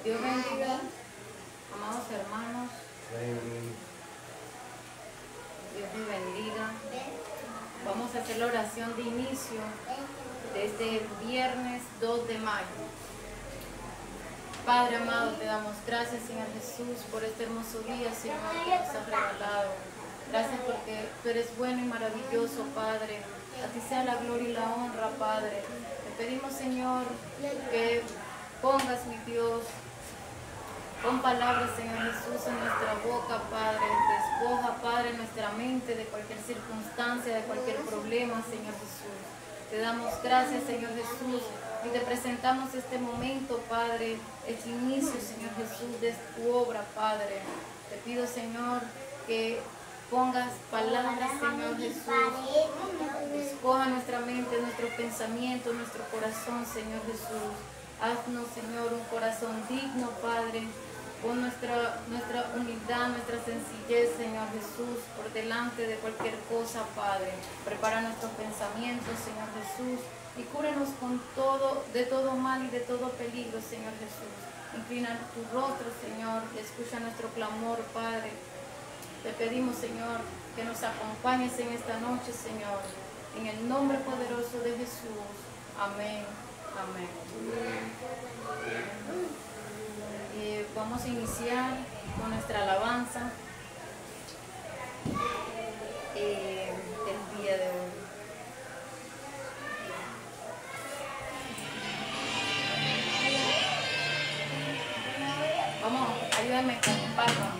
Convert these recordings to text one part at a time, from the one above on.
Dios bendiga, amados hermanos. Dios les bendiga. Vamos a hacer la oración de inicio desde el viernes 2 de mayo. Padre amado, te damos gracias, Señor Jesús, por este hermoso día, Señor, que nos has regalado. Gracias porque tú eres bueno y maravilloso, Padre. A ti sea la gloria y la honra, Padre. Te pedimos, Señor, que pongas, mi Dios, con palabras, Señor Jesús, en nuestra boca, Padre. Despoja, Padre, nuestra mente de cualquier circunstancia, de cualquier problema, Señor Jesús. Te damos gracias, Señor Jesús, y te presentamos este momento, Padre, este inicio, Señor Jesús, de tu obra, Padre. Te pido, Señor, que pongas palabras, Señor Jesús. Despoja nuestra mente, nuestro pensamiento, nuestro corazón, Señor Jesús. Haznos, Señor, un corazón digno, Padre, con nuestra humildad, nuestra sencillez, Señor Jesús, por delante de cualquier cosa, Padre. Prepara nuestros pensamientos, Señor Jesús, y cúrenos de todo mal y de todo peligro, Señor Jesús. Inclina tu rostro, Señor, y escucha nuestro clamor, Padre. Te pedimos, Señor, que nos acompañes en esta noche, Señor, en el nombre poderoso de Jesús. Amén. Amén. Vamos a iniciar con nuestra alabanza del día de hoy. Vamos, ayúdame con palma.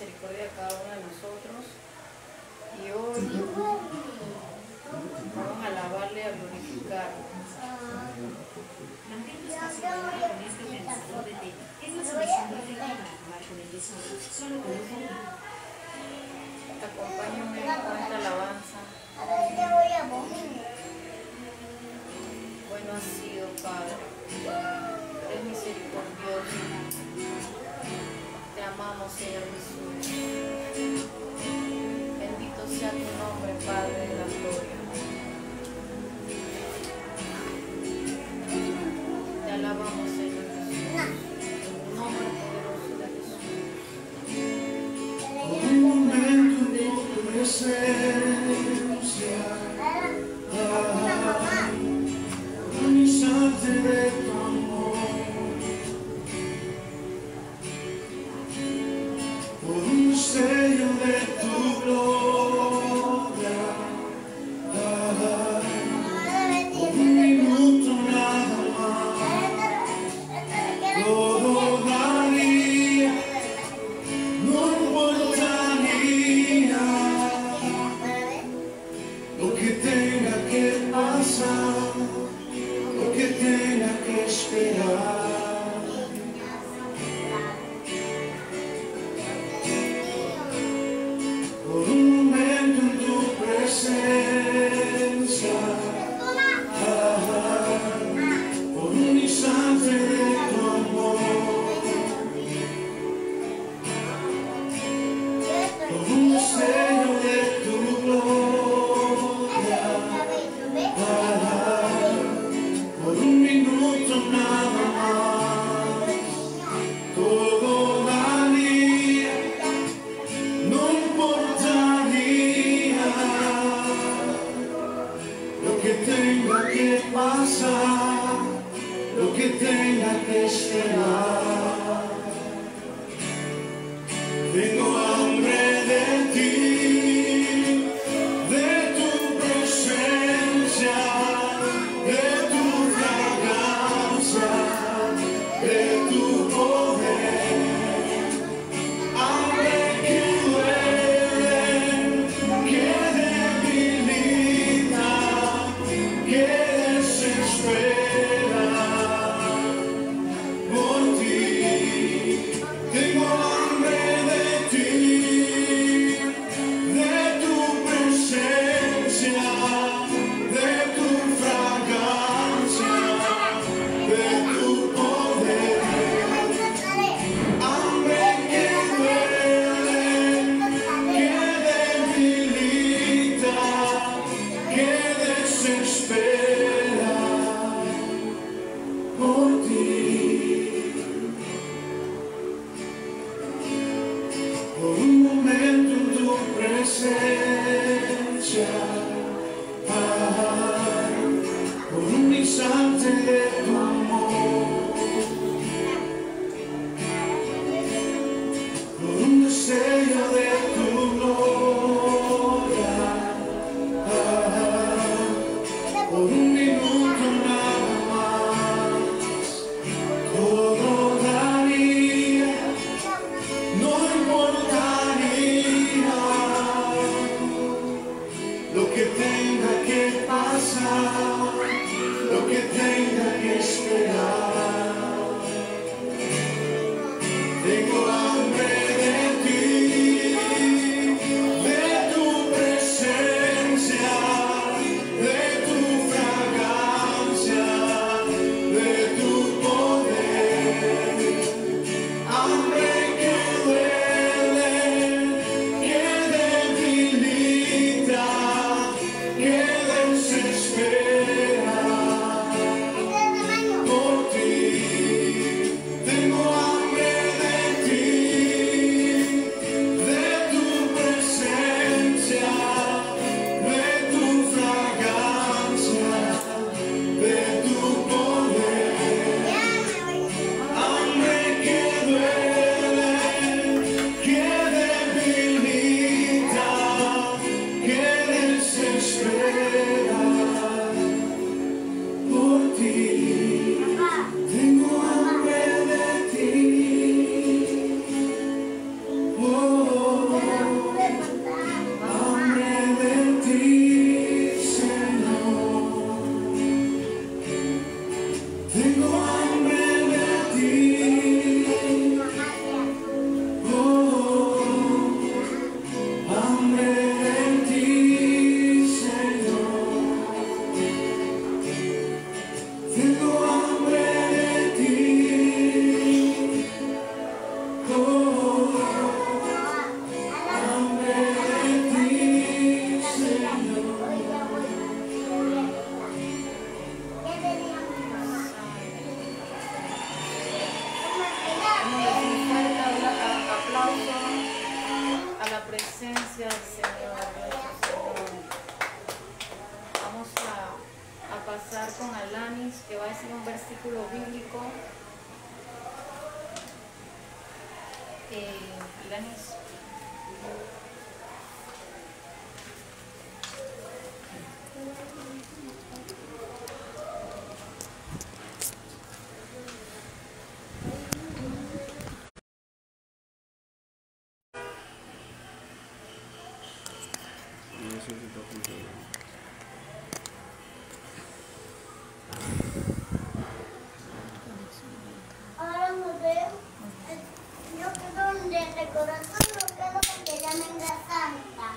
misericordia a cada uno de nosotros. Y hoy vamos a alabarle, a glorificarle. Mantén tu espacio con este pensador de té. Es la solución perfecta para acabar con el desorden. Solo con un poco. Acompáñame con esta alabanza. Bueno has sido, Padre. Eres misericordioso. Te amamos, Señor Jesús. Bendito sea tu nombre, Padre de la gloria. Te alabamos, Señor Jesús. En el nombre poderoso de Jesús. Un momento de tu presencia, un instante de tu amor, por un destello de tu gloria, por un minuto nada más, todo daría, no importaría lo que tenga que pasar, lo que tenga que esperar. Por un momento en tu presencia, por un instante de tu amor, por un destello de tu gloria, por un minuto nada más, todo daría, no importaría lo que tenga que pasar, lo que tenga que esperar. Tengo hambre de ti, de tu presencia, de tu fragancia, de tu poder. Hambre que duele, que debilita, que desespera por ti. Tengo hambre de ti, de tu presencia, de tu fragancia, de tu poder. Hambre que duele, que debilita, que desespera por ti. Por un momento en tu presencia, por un instante de tu amor, por un destello de tu gloria, por un minuto nada más, todo daría, no importaría lo que Gracias, Señor. Gracias, Señor. Vamos a pasar con Alanis, que va a decir un versículo bíblico. Alanis. Ahora me veo. Yo quedo de corazón, no quedo porque ya me da santa.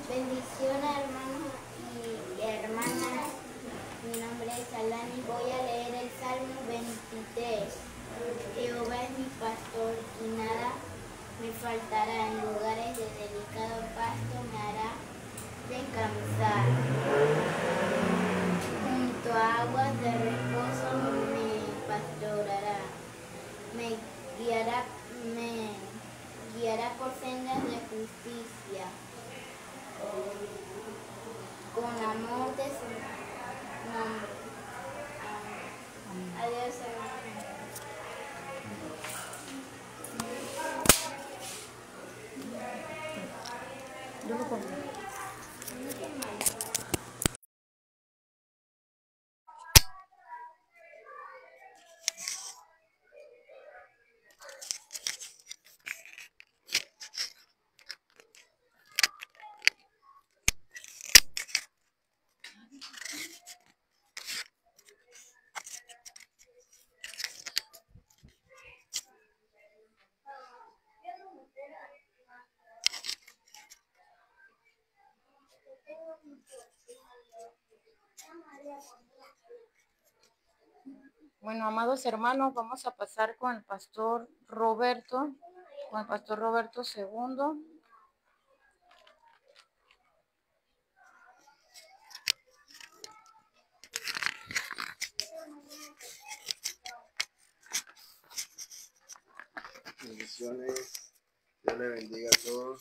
Bendiciones, hermanos y hermanas. Mi nombre es Alani. Voy a leer el Salmo 23. Jehová es mi pastor y nada me faltará. En lugares de delicado pasto me hará descansar. Junto a aguas de reposo me pastorará. Me guiará por sendas de justicia. Con amor de su nombre. Adiós, hermano. Yo lo pongo. Bueno, amados hermanos, vamos a pasar con el pastor Roberto II. Bendiciones, Dios le bendiga a todos.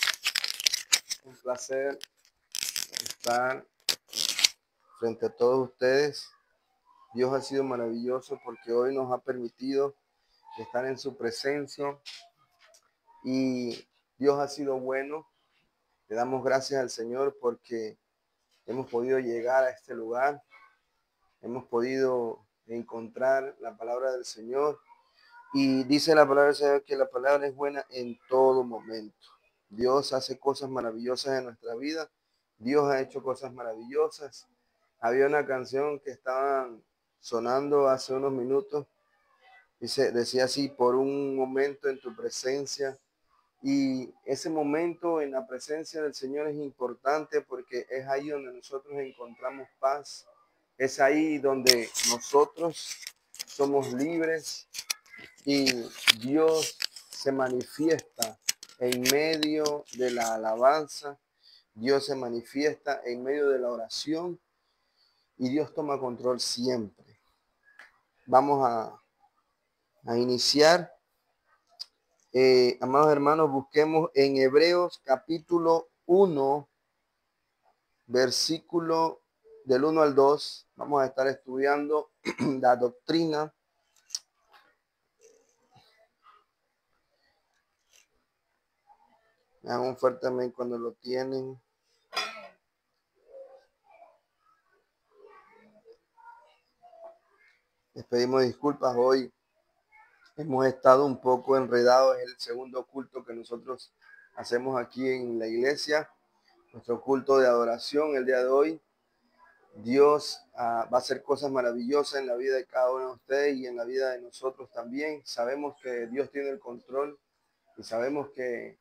Un placer estar frente a todos ustedes. Dios ha sido maravilloso porque hoy nos ha permitido estar en su presencia y Dios ha sido bueno. Le damos gracias al Señor porque hemos podido llegar a este lugar, hemos podido encontrar la palabra del Señor y dice la palabra del Señor que la palabra es buena en todo momento. Dios hace cosas maravillosas en nuestra vida. Dios ha hecho cosas maravillosas. Había una canción que estaban sonando hace unos minutos. Decía así, por un momento en tu presencia. Y ese momento en la presencia del Señor es importante porque es ahí donde nosotros encontramos paz. Es ahí donde nosotros somos libres y Dios se manifiesta en medio de la alabanza. Dios se manifiesta en medio de la oración y Dios toma control siempre. Vamos a iniciar. Amados hermanos, busquemos en Hebreos capítulo 1, versículo del 1 al 2. Vamos a estar estudiando la doctrina. Me hagan un fuerte amén cuando lo tienen. Les pedimos disculpas hoy. Hemos estado un poco enredados en el segundo culto que nosotros hacemos aquí en la iglesia. Nuestro culto de adoración el día de hoy. Dios va a hacer cosas maravillosas en la vida de cada uno de ustedes y en la vida de nosotros también. Sabemos que Dios tiene el control y sabemos que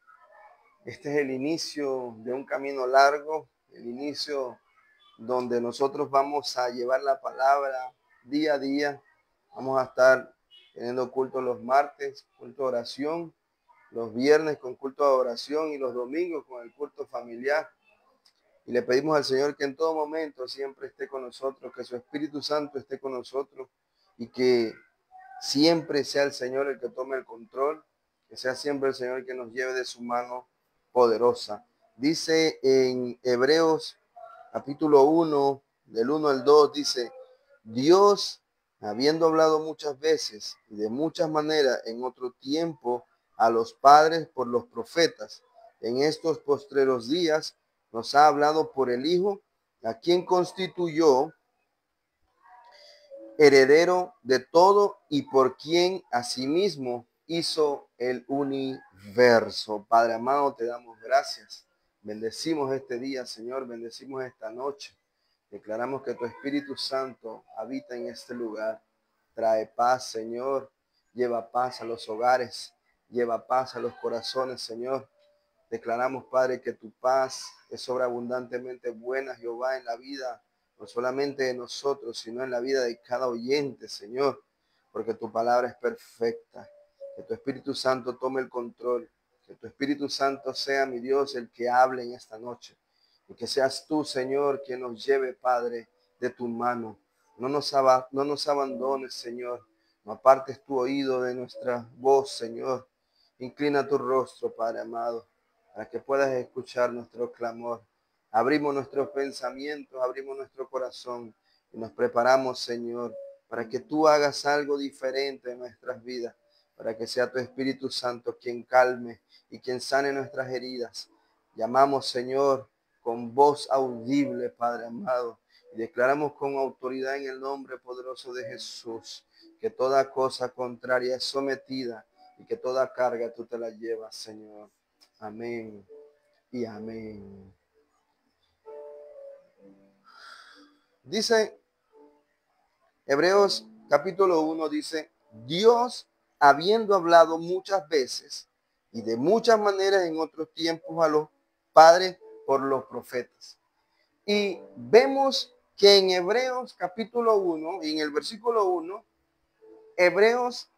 este es el inicio de un camino largo, el inicio donde nosotros vamos a llevar la palabra día a día. Vamos a estar teniendo culto los martes, culto de oración, los viernes con culto de oración y los domingos con el culto familiar. Y le pedimos al Señor que en todo momento siempre esté con nosotros, que su Espíritu Santo esté con nosotros y que siempre sea el Señor el que tome el control, que sea siempre el Señor el que nos lleve de su mano poderosa. Dice en Hebreos capítulo 1, del 1 al 2, dice, Dios, habiendo hablado muchas veces y de muchas maneras en otro tiempo a los padres por los profetas, en estos postreros días nos ha hablado por el Hijo, a quien constituyó heredero de todo y por quien asimismo hizo el universo. Padre amado, te damos gracias. Bendecimos este día, Señor, bendecimos esta noche. Declaramos que tu Espíritu Santo habita en este lugar. Trae paz, Señor. Lleva paz a los hogares. Lleva paz a los corazones, Señor. Declaramos, Padre, que tu paz es sobreabundantemente buena, Jehová, en la vida, no solamente de nosotros, sino en la vida de cada oyente, Señor, porque tu palabra es perfecta. Que tu Espíritu Santo tome el control. Que tu Espíritu Santo sea, mi Dios, el que hable en esta noche. Y que seas tú, Señor, quien nos lleve, Padre, de tu mano. No nos abandones, Señor. No apartes tu oído de nuestra voz, Señor. Inclina tu rostro, Padre amado, para que puedas escuchar nuestro clamor. Abrimos nuestros pensamientos, abrimos nuestro corazón y nos preparamos, Señor, para que tú hagas algo diferente en nuestras vidas, para que sea tu Espíritu Santo quien calme y quien sane nuestras heridas. Llamamos, Señor, con voz audible, Padre amado, y declaramos con autoridad en el nombre poderoso de Jesús que toda cosa contraria es sometida y que toda carga tú te la llevas, Señor. Amén y amén. Dice Hebreos capítulo 1, dice, Dios, habiendo hablado muchas veces y de muchas maneras en otros tiempos a los padres por los profetas. Y vemos que en Hebreos capítulo 1, y en el versículo 1, Hebreos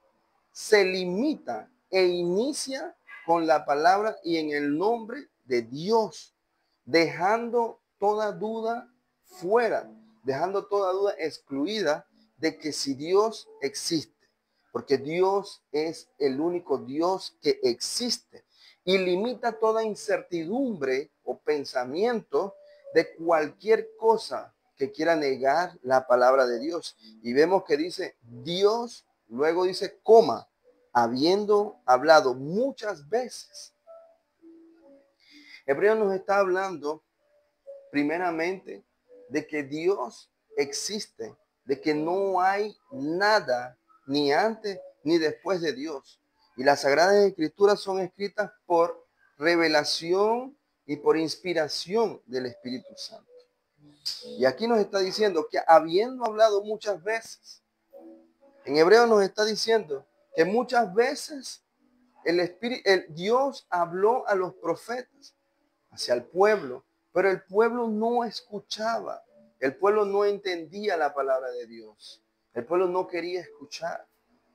se limita e inicia con la palabra y en el nombre de Dios, dejando toda duda fuera, dejando toda duda excluida de que si Dios existe, porque Dios es el único Dios que existe y limita toda incertidumbre o pensamiento de cualquier cosa que quiera negar la palabra de Dios. Y vemos que dice Dios, luego dice coma, habiendo hablado muchas veces. Hebreo nos está hablando primeramente de que Dios existe, de que no hay nada ni antes ni después de Dios. Y las Sagradas Escrituras son escritas por revelación y por inspiración del Espíritu Santo. Y aquí nos está diciendo que habiendo hablado muchas veces, en Hebreo nos está diciendo que muchas veces el Dios habló a los profetas hacia el pueblo, pero el pueblo no escuchaba, el pueblo no entendía la palabra de Dios, el pueblo no quería escuchar,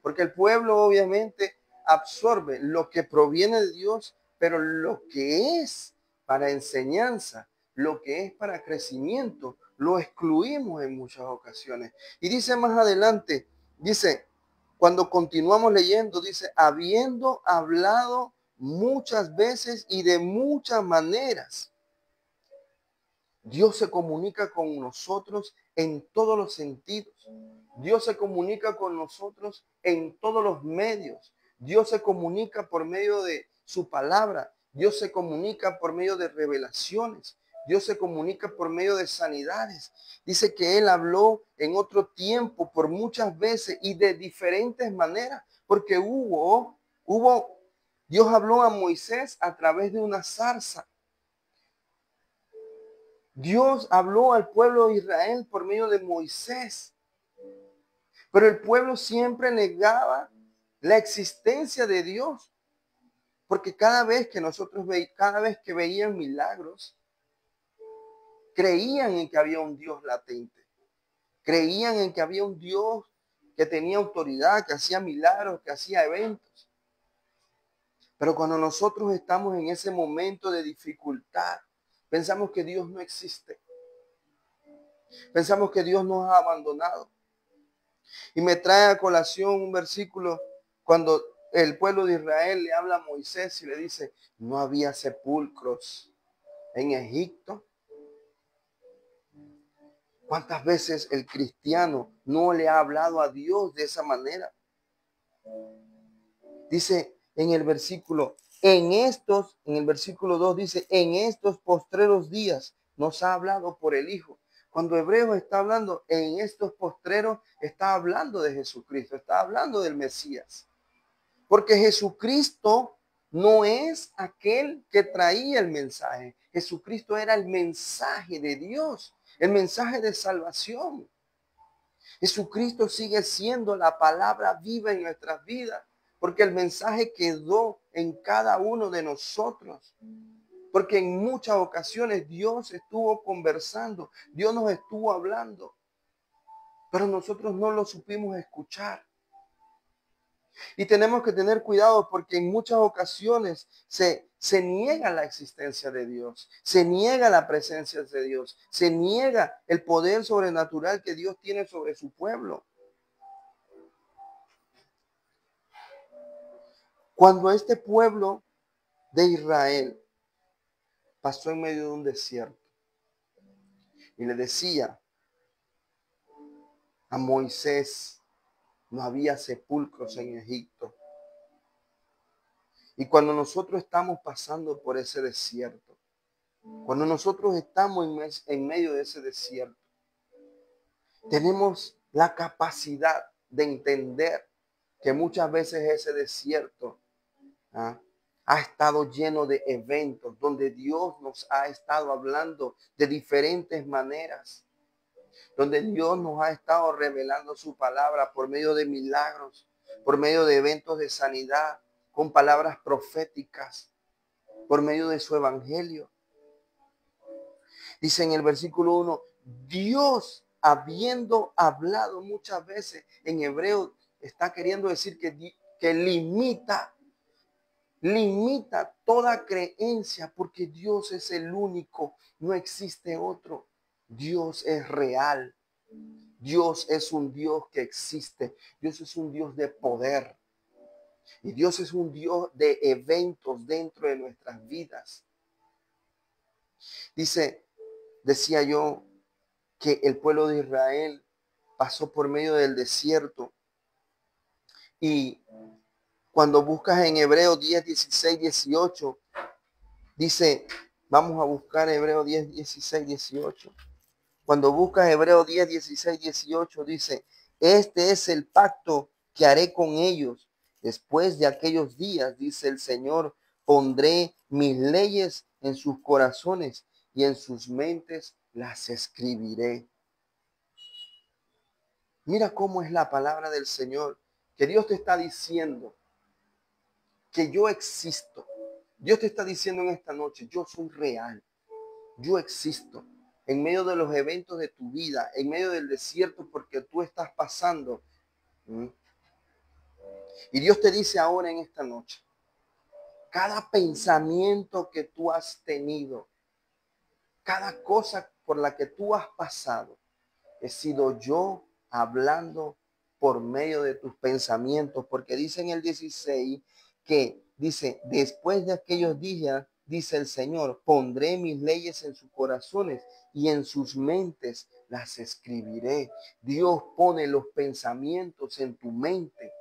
porque el pueblo obviamente absorbe lo que proviene de Dios, pero lo que es para enseñanza, lo que es para crecimiento, lo excluimos en muchas ocasiones. Y dice más adelante, dice, cuando continuamos leyendo, dice, habiendo hablado muchas veces y de muchas maneras. Dios se comunica con nosotros en todos los sentidos. Dios se comunica con nosotros en todos los medios. Dios se comunica por medio de su palabra. Dios se comunica por medio de revelaciones. Dios se comunica por medio de sanidades. Dice que Él habló en otro tiempo por muchas veces y de diferentes maneras, porque Dios habló a Moisés a través de una zarza. Dios habló al pueblo de Israel por medio de Moisés. Pero el pueblo siempre negaba la existencia de Dios. Porque cada vez que veían milagros, creían en que había un Dios latente. Creían en que había un Dios que tenía autoridad, que hacía milagros, que hacía eventos. Pero cuando nosotros estamos en ese momento de dificultad, pensamos que Dios no existe. Pensamos que Dios nos ha abandonado. Y me trae a colación un versículo cuando el pueblo de Israel le habla a Moisés y le dice, no había sepulcros en Egipto. ¿Cuántas veces el cristiano no le ha hablado a Dios de esa manera? Dice en el versículo, en el versículo 2 dice, en estos postreros días nos ha hablado por el Hijo. Cuando Hebreo está hablando en estos postreros, está hablando de Jesucristo, está hablando del Mesías. Porque Jesucristo no es aquel que traía el mensaje. Jesucristo era el mensaje de Dios, el mensaje de salvación. Jesucristo sigue siendo la palabra viva en nuestras vidas, porque el mensaje quedó en cada uno de nosotros. Porque en muchas ocasiones Dios estuvo conversando, Dios nos estuvo hablando, pero nosotros no lo supimos escuchar. Y tenemos que tener cuidado porque en muchas ocasiones se niega la existencia de Dios, se niega la presencia de Dios, se niega el poder sobrenatural que Dios tiene sobre su pueblo. Cuando este pueblo de Israel pasó en medio de un desierto y le decía a Moisés, no había sepulcros en Egipto. Y cuando nosotros estamos pasando por ese desierto, cuando nosotros estamos en medio de ese desierto, tenemos la capacidad de entender que muchas veces ese desierto ha estado lleno de eventos donde Dios nos ha estado hablando de diferentes maneras, donde Dios nos ha estado revelando su palabra por medio de milagros, por medio de eventos de sanidad, con palabras proféticas, por medio de su evangelio. Dice en el versículo 1, Dios habiendo hablado muchas veces, en hebreo está queriendo decir que limita toda creencia, porque Dios es el único, no existe otro. Dios es real. Dios es un Dios que existe. Dios es un Dios de poder. Y Dios es un Dios de eventos dentro de nuestras vidas. Decía yo que el pueblo de Israel pasó por medio del desierto. Y cuando buscas en Hebreos 10, 16, 18, dice, vamos a buscar Hebreos 10, 16, 18. Cuando buscas Hebreos 10, 16, 18, dice, este es el pacto que haré con ellos. Después de aquellos días, dice el Señor, pondré mis leyes en sus corazones y en sus mentes las escribiré. Mira cómo es la palabra del Señor, que Dios te está diciendo que yo existo. Dios te está diciendo en esta noche, yo soy real, yo existo. En medio de los eventos de tu vida, en medio del desierto porque tú estás pasando. Y Dios te dice ahora en esta noche, cada pensamiento que tú has tenido, cada cosa por la que tú has pasado, he sido yo hablando por medio de tus pensamientos, porque dice en el 16 que dice, después de aquellos días, dice el Señor, pondré mis leyes en sus corazones y en sus mentes las escribiré. Dios pone los pensamientos en tu mente.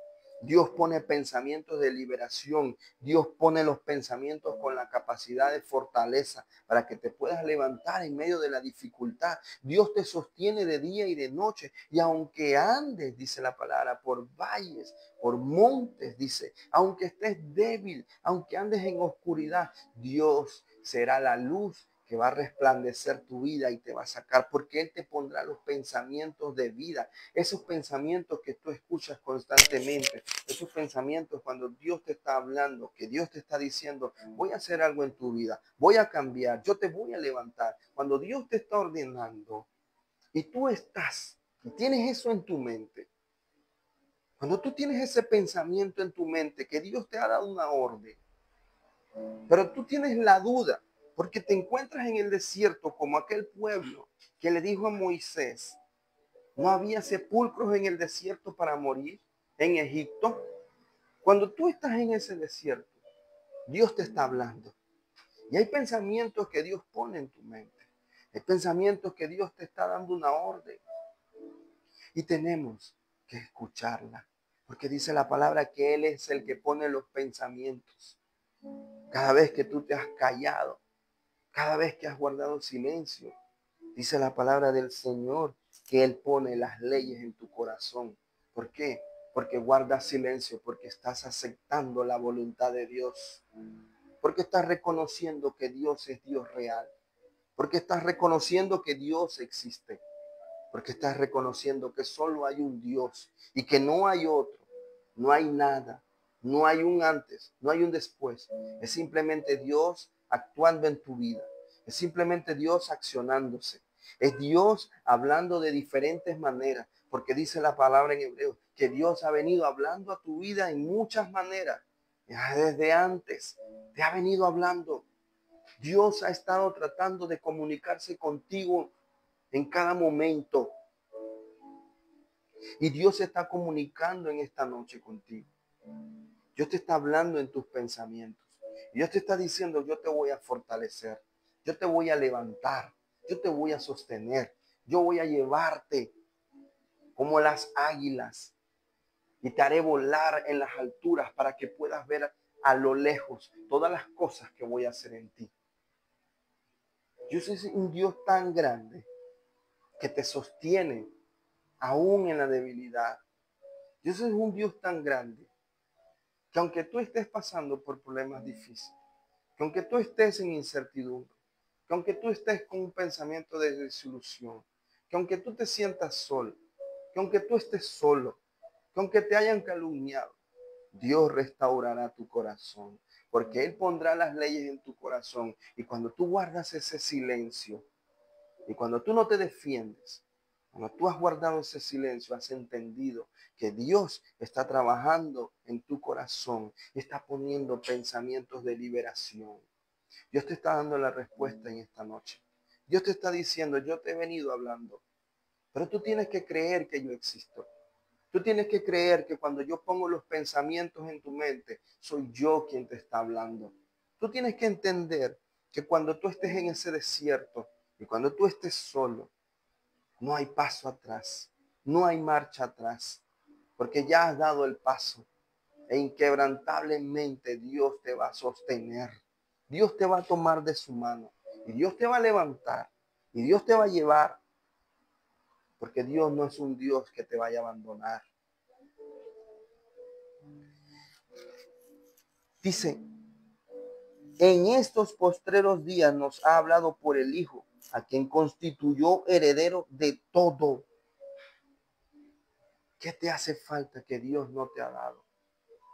Dios pone pensamientos de liberación. Dios pone los pensamientos con la capacidad de fortaleza para que te puedas levantar en medio de la dificultad. Dios te sostiene de día y de noche. Y aunque andes, dice la palabra, por valles, por montes, dice, aunque estés débil, aunque andes en oscuridad, Dios será la luz que va a resplandecer tu vida y te va a sacar, porque Él te pondrá los pensamientos de vida, esos pensamientos que tú escuchas constantemente, esos pensamientos cuando Dios te está hablando, que Dios te está diciendo, voy a hacer algo en tu vida, voy a cambiar, yo te voy a levantar. Cuando Dios te está ordenando y tú tienes eso en tu mente, cuando tú tienes ese pensamiento en tu mente, que Dios te ha dado una orden, pero tú tienes la duda, porque te encuentras en el desierto como aquel pueblo que le dijo a Moisés, No había sepulcros en el desierto para morir en Egipto. Cuando tú estás en ese desierto, Dios te está hablando. Y hay pensamientos que Dios pone en tu mente. Hay pensamientos que Dios te está dando una orden. Y tenemos que escucharla. Porque dice la palabra que Él es el que pone los pensamientos. Cada vez que tú te has callado, cada vez que has guardado silencio, dice la palabra del Señor que Él pone las leyes en tu corazón. ¿Por qué? Porque guardas silencio, porque estás aceptando la voluntad de Dios. Porque estás reconociendo que Dios es Dios real. Porque estás reconociendo que Dios existe. Porque estás reconociendo que solo hay un Dios y que no hay otro. No hay nada. No hay un antes, no hay un después. Es simplemente Dios actuando en tu vida. Es simplemente Dios accionándose. Es Dios hablando de diferentes maneras. Porque dice la palabra en hebreo que Dios ha venido hablando a tu vida en muchas maneras. Ya desde antes te ha venido hablando. Dios ha estado tratando de comunicarse contigo en cada momento. Y Dios se está comunicando en esta noche contigo. Dios te está hablando en tus pensamientos. Dios te está diciendo, yo te voy a fortalecer. Yo te voy a levantar. Yo te voy a sostener. Yo voy a llevarte como las águilas. Y te haré volar en las alturas para que puedas ver a lo lejos todas las cosas que voy a hacer en ti. Yo soy un Dios tan grande que te sostiene aún en la debilidad. Yo soy un Dios tan grande que aunque tú estés pasando por problemas difíciles, que aunque tú estés en incertidumbre, que aunque tú estés con un pensamiento de desilusión, que aunque tú te sientas solo, que aunque tú estés solo, que aunque te hayan calumniado, Dios restaurará tu corazón, porque Él pondrá las leyes en tu corazón. Y cuando tú guardas ese silencio, y cuando tú no te defiendes, cuando tú has guardado ese silencio, has entendido que Dios está trabajando en tu corazón, está poniendo pensamientos de liberación. Dios te está dando la respuesta en esta noche. Dios te está diciendo, yo te he venido hablando, pero tú tienes que creer que yo existo. Tú tienes que creer que cuando yo pongo los pensamientos en tu mente, soy yo quien te está hablando. Tú tienes que entender que cuando tú estés en ese desierto y cuando tú estés solo, no hay paso atrás, no hay marcha atrás, porque ya has dado el paso e inquebrantablemente Dios te va a sostener. Dios te va a tomar de su mano y Dios te va a levantar y Dios te va a llevar, porque Dios no es un Dios que te vaya a abandonar. Dice, en estos postreros días nos ha hablado por el Hijo, a quien constituyó heredero de todo. ¿Qué te hace falta que Dios no te ha dado?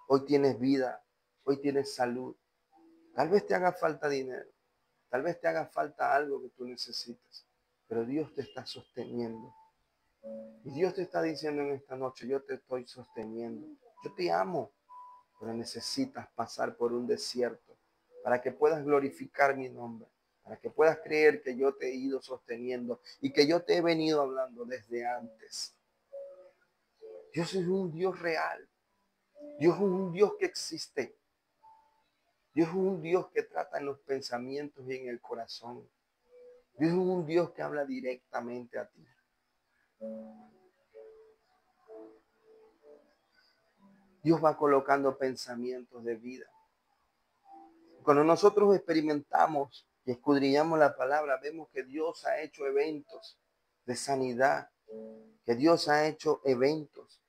Hoy tienes vida, hoy tienes salud. Tal vez te haga falta dinero, tal vez te haga falta algo que tú necesitas, pero Dios te está sosteniendo. Y Dios te está diciendo en esta noche, yo te estoy sosteniendo. Yo te amo, pero necesitas pasar por un desierto para que puedas glorificar mi nombre, para que puedas creer que yo te he ido sosteniendo y que yo te he venido hablando desde antes. Dios es un Dios real. Dios es un Dios que existe. Dios es un Dios que trata en los pensamientos y en el corazón. Dios es un Dios que habla directamente a ti. Dios va colocando pensamientos de vida. Cuando nosotros experimentamos y escudriñamos la palabra, vemos que Dios ha hecho eventos de sanidad, que Dios ha hecho eventos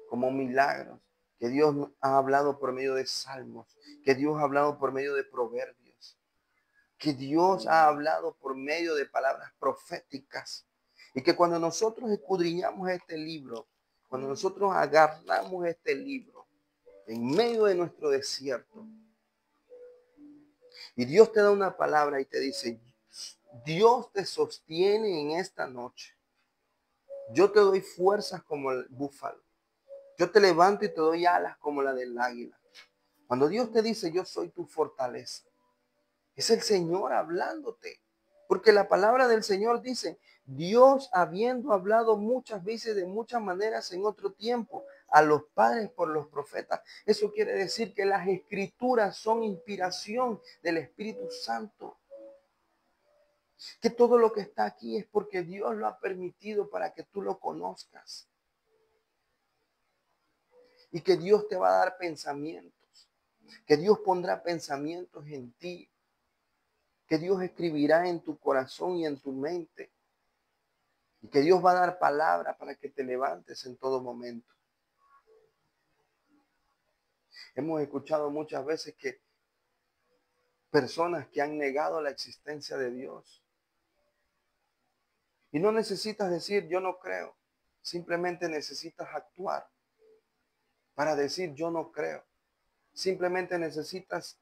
como milagros, que Dios ha hablado por medio de salmos, que Dios ha hablado por medio de proverbios, que Dios ha hablado por medio de palabras proféticas. Y que cuando nosotros escudriñamos este libro, cuando nosotros agarramos este libro en medio de nuestro desierto, y Dios te da una palabra y te dice, Dios te sostiene en esta noche. Yo te doy fuerzas como el búfalo. Yo te levanto y te doy alas como la del águila. Cuando Dios te dice, yo soy tu fortaleza, es el Señor hablándote. Porque la palabra del Señor dice, Dios, habiendo hablado muchas veces de muchas maneras en otro tiempo a los padres por los profetas. Eso quiere decir que las escrituras son inspiración del Espíritu Santo. Que todo lo que está aquí es porque Dios lo ha permitido para que tú lo conozcas. Y que Dios te va a dar pensamientos. Que Dios pondrá pensamientos en ti. Que Dios escribirá en tu corazón y en tu mente. Y que Dios va a dar palabra para que te levantes en todo momento. Hemos escuchado muchas veces que personas que han negado la existencia de Dios. Y no necesitas decir yo no creo. Simplemente necesitas actuar para decir yo no creo. Simplemente necesitas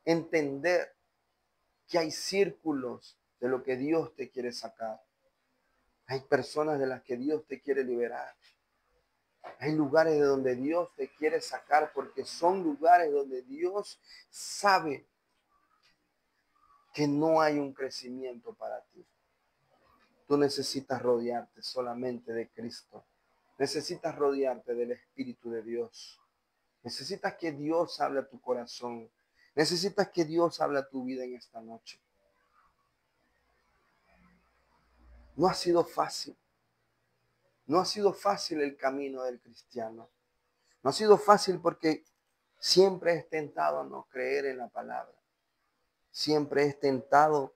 entender que hay círculos de lo que Dios te quiere sacar. Hay personas de las que Dios te quiere liberar. Hay lugares de donde Dios te quiere sacar porque son lugares donde Dios sabe que no hay un crecimiento para ti. Tú necesitas rodearte solamente de Cristo. Necesitas rodearte del Espíritu de Dios. Necesitas que Dios hable a tu corazón. Necesitas que Dios hable a tu vida en esta noche. No ha sido fácil. No ha sido fácil el camino del cristiano. No ha sido fácil porque siempre es tentado a no creer en la palabra. Siempre es tentado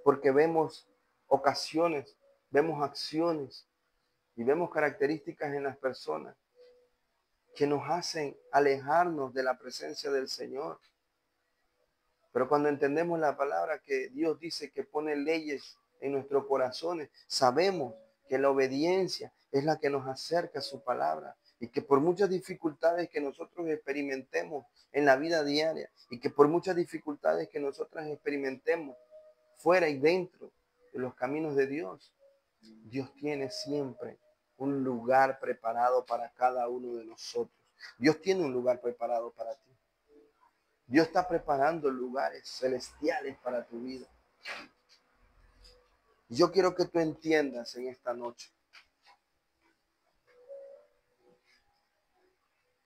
porque vemos ocasiones, vemos acciones y vemos características en las personas que nos hacen alejarnos de la presencia del Señor. Pero cuando entendemos la palabra que Dios dice que pone leyes en nuestros corazones, sabemos que la obediencia es la que nos acerca a su palabra y que por muchas dificultades que nosotros experimentemos en la vida diaria y que por muchas dificultades que nosotras experimentemos fuera y dentro de los caminos de Dios, Dios tiene siempre un lugar preparado para cada uno de nosotros. Dios tiene un lugar preparado para ti. Dios está preparando lugares celestiales para tu vida. Y yo quiero que tú entiendas en esta noche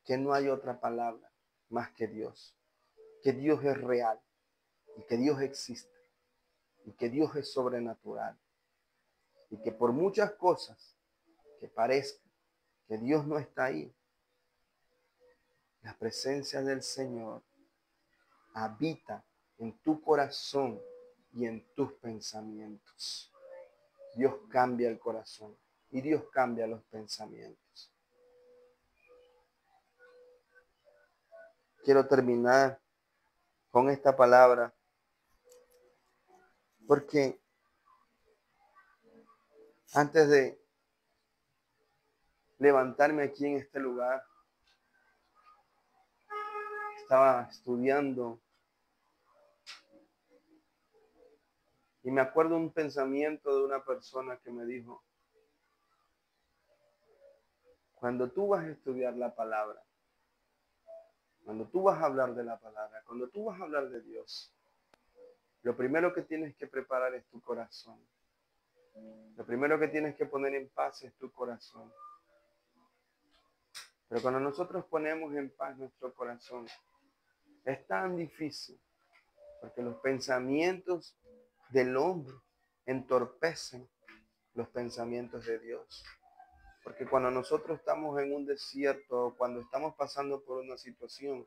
que no hay otra palabra más que Dios. Que Dios es real y que Dios existe y que Dios es sobrenatural. Y que por muchas cosas que parezcan que Dios no está ahí, la presencia del Señor habita en tu corazón y en tus pensamientos. Dios cambia el corazón y Dios cambia los pensamientos. Quiero terminar con esta palabra porque antes de levantarme aquí en este lugar, estaba estudiando y me acuerdo un pensamiento de una persona que me dijo: cuando tú vas a estudiar la palabra, cuando tú vas a hablar de la palabra, cuando tú vas a hablar de Dios, lo primero que tienes que preparar es tu corazón. Lo primero que tienes que poner en paz es tu corazón. Pero cuando nosotros ponemos en paz nuestro corazón, es tan difícil porque los pensamientos del hombre entorpecen los pensamientos de Dios. Porque cuando nosotros estamos en un desierto, cuando estamos pasando por una situación,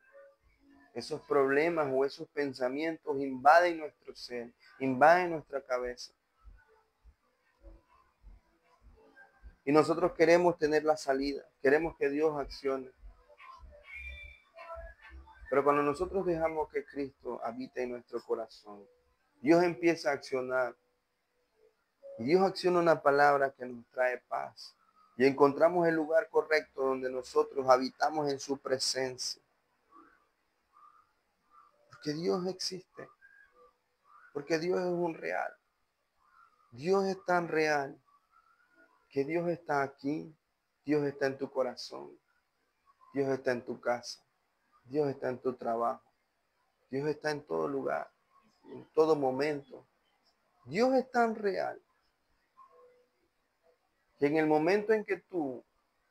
esos problemas o esos pensamientos invaden nuestro ser, invaden nuestra cabeza. Y nosotros queremos tener la salida, queremos que Dios accione. Pero cuando nosotros dejamos que Cristo habite en nuestro corazón, Dios empieza a accionar. Y Dios acciona una palabra que nos trae paz. Y encontramos el lugar correcto donde nosotros habitamos en su presencia. Porque Dios existe. Porque Dios es un real. Dios es tan real que Dios está aquí. Dios está en tu corazón. Dios está en tu casa. Dios está en tu trabajo. Dios está en todo lugar, en todo momento. Dios es tan real que en el momento en que tú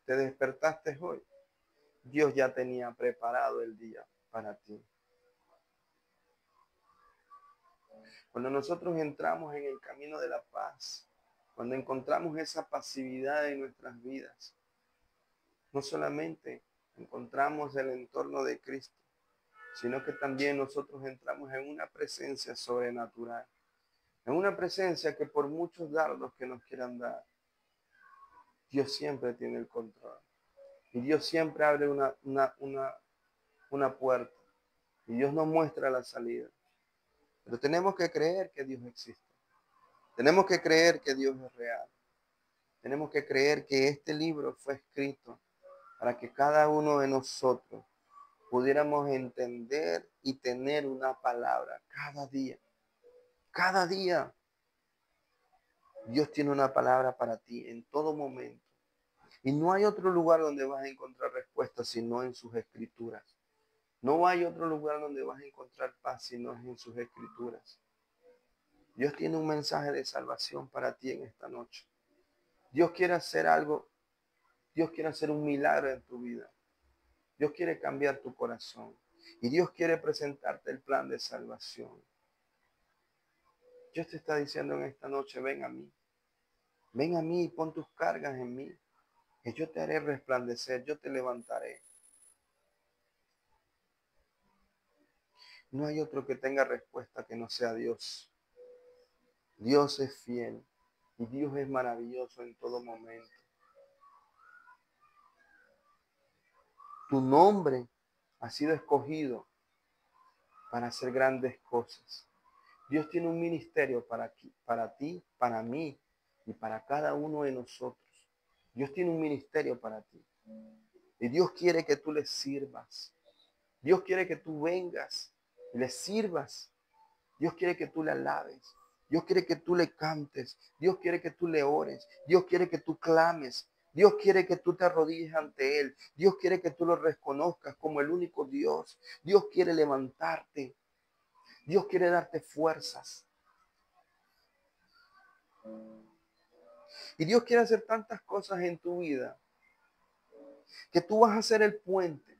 te despertaste hoy, Dios ya tenía preparado el día para ti. Cuando nosotros entramos en el camino de la paz, cuando encontramos esa pasividad en nuestras vidas, no solamente encontramos el entorno de Cristo, sino que también nosotros entramos en una presencia sobrenatural, en una presencia que por muchos dardos que nos quieran dar, Dios siempre tiene el control. Y Dios siempre abre una puerta. Y Dios nos muestra la salida. Pero tenemos que creer que Dios existe. Tenemos que creer que Dios es real. Tenemos que creer que este libro fue escrito para que cada uno de nosotros pudiéramos entender y tener una palabra cada día. Cada día. Dios tiene una palabra para ti en todo momento. Y no hay otro lugar donde vas a encontrar respuestas sino en sus escrituras. No hay otro lugar donde vas a encontrar paz sino en sus escrituras. Dios tiene un mensaje de salvación para ti en esta noche. Dios quiere hacer algo. Dios quiere hacer un milagro en tu vida. Dios quiere cambiar tu corazón. Y Dios quiere presentarte el plan de salvación. Dios te está diciendo en esta noche, ven a mí. Ven a mí y pon tus cargas en mí. Que yo te haré resplandecer, yo te levantaré. No hay otro que tenga respuesta que no sea Dios. Dios es fiel y Dios es maravilloso en todo momento. Tu nombre ha sido escogido para hacer grandes cosas. Dios tiene un ministerio para ti, para mí y para cada uno de nosotros. Dios tiene un ministerio para ti. Y Dios quiere que tú le sirvas. Dios quiere que tú vengas y le sirvas. Dios quiere que tú le alabes. Dios quiere que tú le cantes. Dios quiere que tú le ores. Dios quiere que tú clames. Dios quiere que tú te arrodilles ante Él. Dios quiere que tú lo reconozcas como el único Dios. Dios quiere levantarte. Dios quiere darte fuerzas. Y Dios quiere hacer tantas cosas en tu vida que tú vas a ser el puente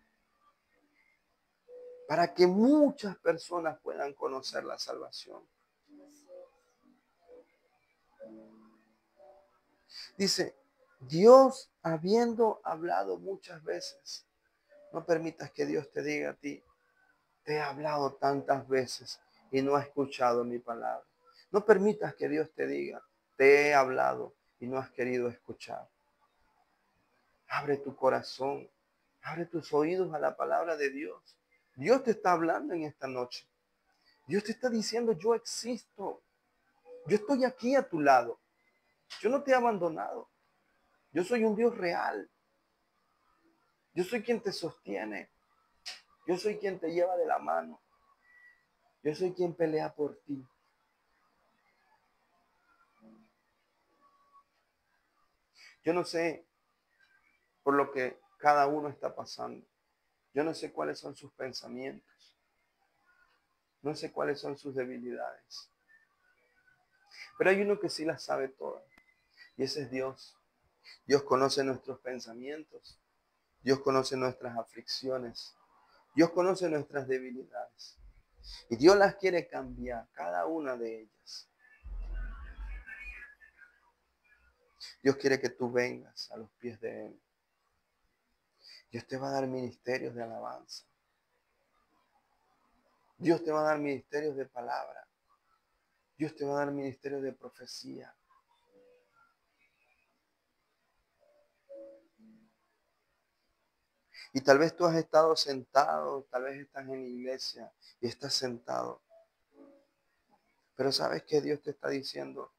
para que muchas personas puedan conocer la salvación. Dice, Dios habiendo hablado muchas veces, no permitas que Dios te diga a ti, te he hablado tantas veces y no has escuchado mi palabra. No permitas que Dios te diga, te he hablado y no has querido escuchar. Abre tu corazón, abre tus oídos a la palabra de Dios. Dios te está hablando en esta noche. Dios te está diciendo, yo existo. Yo estoy aquí a tu lado. Yo no te he abandonado. Yo soy un Dios real. Yo soy quien te sostiene. Yo soy quien te lleva de la mano. Yo soy quien pelea por ti. Yo no sé por lo que cada uno está pasando. Yo no sé cuáles son sus pensamientos. No sé cuáles son sus debilidades. Pero hay uno que sí las sabe todas. Y ese es Dios. Dios conoce nuestros pensamientos. Dios conoce nuestras aflicciones. Dios conoce nuestras debilidades. Y Dios las quiere cambiar, cada una de ellas. Dios quiere que tú vengas a los pies de Él. Dios te va a dar ministerios de alabanza. Dios te va a dar ministerios de palabra. Dios te va a dar ministerios de profecía. Y tal vez tú has estado sentado, tal vez estás en la iglesia y estás sentado. Pero sabes que Dios te está diciendo,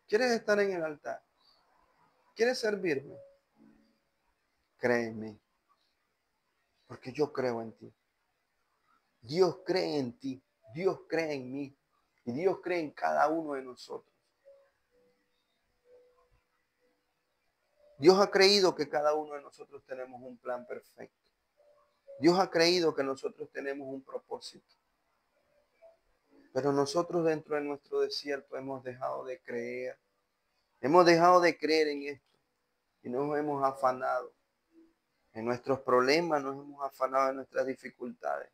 ¿quieres estar en el altar? ¿Quieres servirme? Créeme, porque yo creo en ti. Dios cree en ti, Dios cree en mí y Dios cree en cada uno de nosotros. Dios ha creído que cada uno de nosotros tenemos un plan perfecto. Dios ha creído que nosotros tenemos un propósito. Pero nosotros dentro de nuestro desierto hemos dejado de creer. Hemos dejado de creer en esto y nos hemos afanado en nuestros problemas, nos hemos afanado en nuestras dificultades.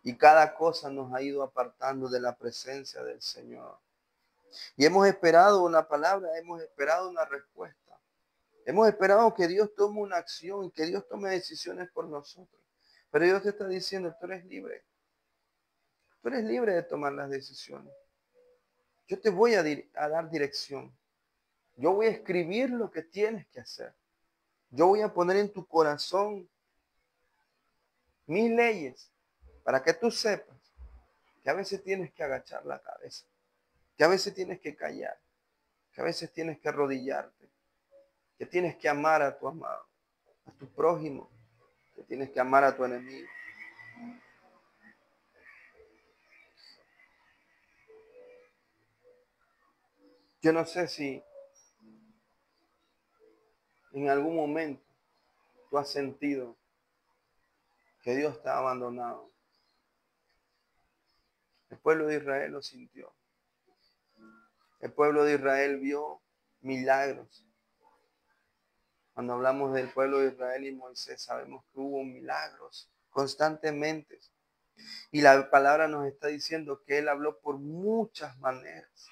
Y cada cosa nos ha ido apartando de la presencia del Señor. Y hemos esperado una palabra, hemos esperado una respuesta. Hemos esperado que Dios tome una acción, que Dios tome decisiones por nosotros. Pero Dios te está diciendo, tú eres libre. Tú eres libre de tomar las decisiones. Yo te voy a dar dirección. Yo voy a escribir lo que tienes que hacer. Yo voy a poner en tu corazón mis leyes para que tú sepas que a veces tienes que agachar la cabeza, que a veces tienes que callar, que a veces tienes que arrodillarte, que tienes que amar a tu amado, a tu prójimo, que tienes que amar a tu enemigo. Yo no sé si en algún momento tú has sentido que Dios te ha abandonado. El pueblo de Israel lo sintió. El pueblo de Israel vio milagros. Cuando hablamos del pueblo de Israel y Moisés, sabemos que hubo milagros constantemente. Y la palabra nos está diciendo que Él habló por muchas maneras.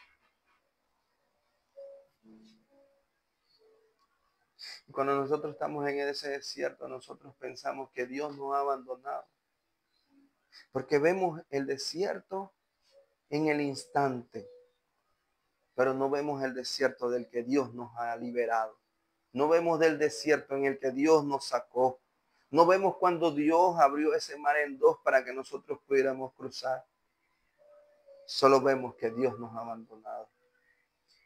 Y cuando nosotros estamos en ese desierto, nosotros pensamos que Dios nos ha abandonado. Porque vemos el desierto en el instante, pero no vemos el desierto del que Dios nos ha liberado. No vemos del desierto en el que Dios nos sacó. No vemos cuando Dios abrió ese mar en dos para que nosotros pudiéramos cruzar. Solo vemos que Dios nos ha abandonado.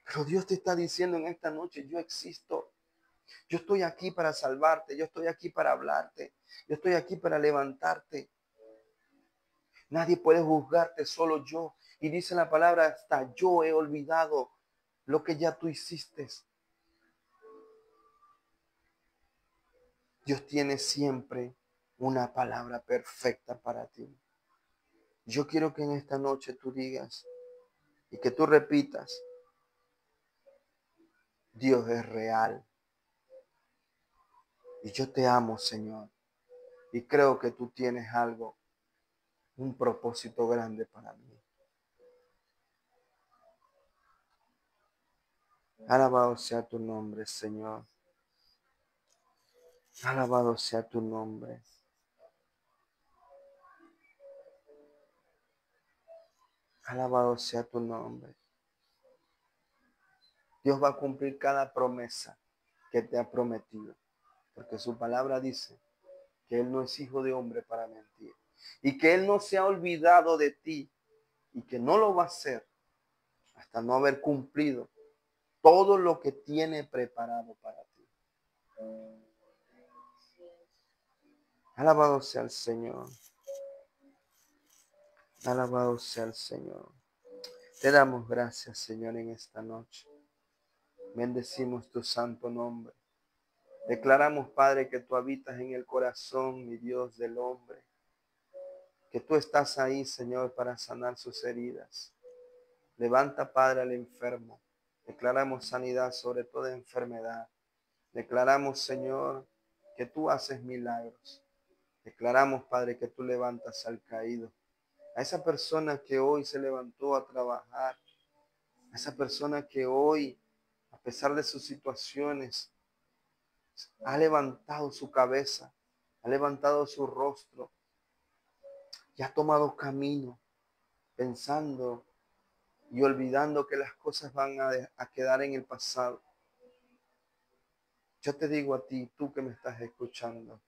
Pero Dios te está diciendo en esta noche, yo existo. Yo estoy aquí para salvarte. Yo estoy aquí para hablarte. Yo estoy aquí para levantarte. Nadie puede juzgarte, solo yo. Y dice la palabra, hasta yo he olvidado lo que ya tú hiciste. Dios tiene siempre una palabra perfecta para ti. Yo quiero que en esta noche tú digas y que tú repitas, Dios es real. Y yo te amo, Señor. Y creo que tú tienes algo, un propósito grande para mí. Alabado sea tu nombre, Señor. Alabado sea tu nombre. Alabado sea tu nombre. Dios va a cumplir cada promesa que te ha prometido. Porque su palabra dice que Él no es hijo de hombre para mentir. Y que Él no se ha olvidado de ti. Y que no lo va a hacer hasta no haber cumplido todo lo que tiene preparado para ti. Alabado sea el Señor. Alabado sea el Señor. Te damos gracias, Señor, en esta noche. Bendecimos tu santo nombre. Declaramos, Padre, que tú habitas en el corazón, mi Dios, del hombre. Que tú estás ahí, Señor, para sanar sus heridas. Levanta, Padre, al enfermo. Declaramos sanidad sobre toda enfermedad. Declaramos, Señor, que tú haces milagros. Declaramos, Padre, que tú levantas al caído. A esa persona que hoy se levantó a trabajar. A esa persona que hoy, a pesar de sus situaciones, ha levantado su cabeza, ha levantado su rostro y ha tomado camino pensando y olvidando que las cosas van a quedar en el pasado. Yo te digo a ti, tú que me estás escuchando,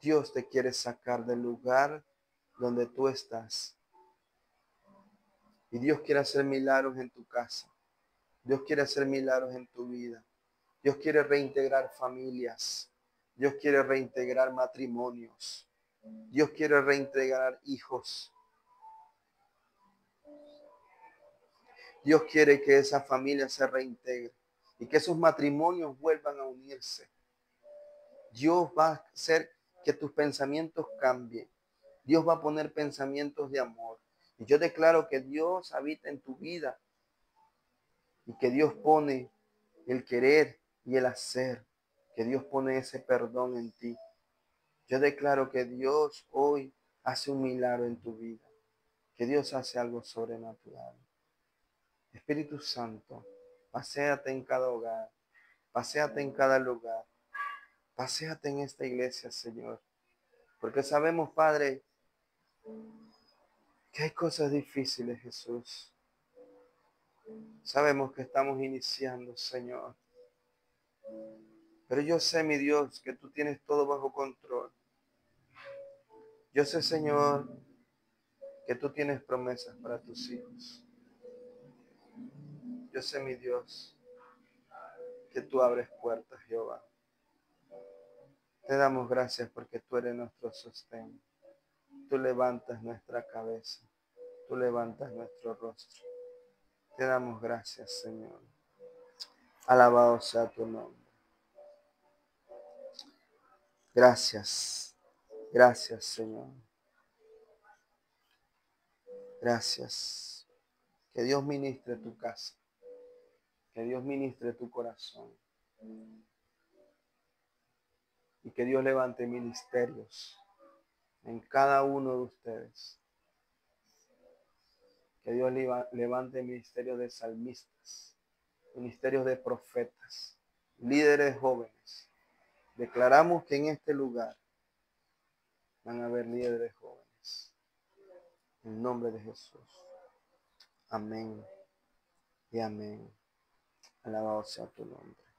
Dios te quiere sacar del lugar donde tú estás. Y Dios quiere hacer milagros en tu casa. Dios quiere hacer milagros en tu vida. Dios quiere reintegrar familias. Dios quiere reintegrar matrimonios. Dios quiere reintegrar hijos. Dios quiere que esa familia se reintegre y que esos matrimonios vuelvan a unirse. Dios va a hacer que tus pensamientos cambien. Dios va a poner pensamientos de amor Y yo declaro que Dios habita en tu vida y que Dios pone el querer y el hacer, que Dios pone ese perdón en ti. Yo declaro que Dios hoy hace un milagro en tu vida, que Dios hace algo sobrenatural. Espíritu Santo, paséate en cada hogar, paséate en cada lugar, paséate en esta iglesia, Señor. Porque sabemos, Padre, que hay cosas difíciles, Jesús. Sabemos que estamos iniciando, Señor. Pero yo sé, mi Dios, que tú tienes todo bajo control. Yo sé, Señor, que tú tienes promesas para tus hijos. Yo sé, mi Dios, que tú abres puertas, Jehová. Te damos gracias porque tú eres nuestro sostén. Tú levantas nuestra cabeza. Tú levantas nuestro rostro. Te damos gracias, Señor. Alabado sea tu nombre. Gracias. Gracias, Señor. Gracias. Que Dios ministre tu casa. Que Dios ministre tu corazón. Y que Dios levante ministerios en cada uno de ustedes. Que Dios levante ministerios de salmistas, ministerios de profetas, líderes jóvenes. Declaramos que en este lugar van a haber líderes jóvenes. En nombre de Jesús. Amén y amén. Alabado sea tu nombre.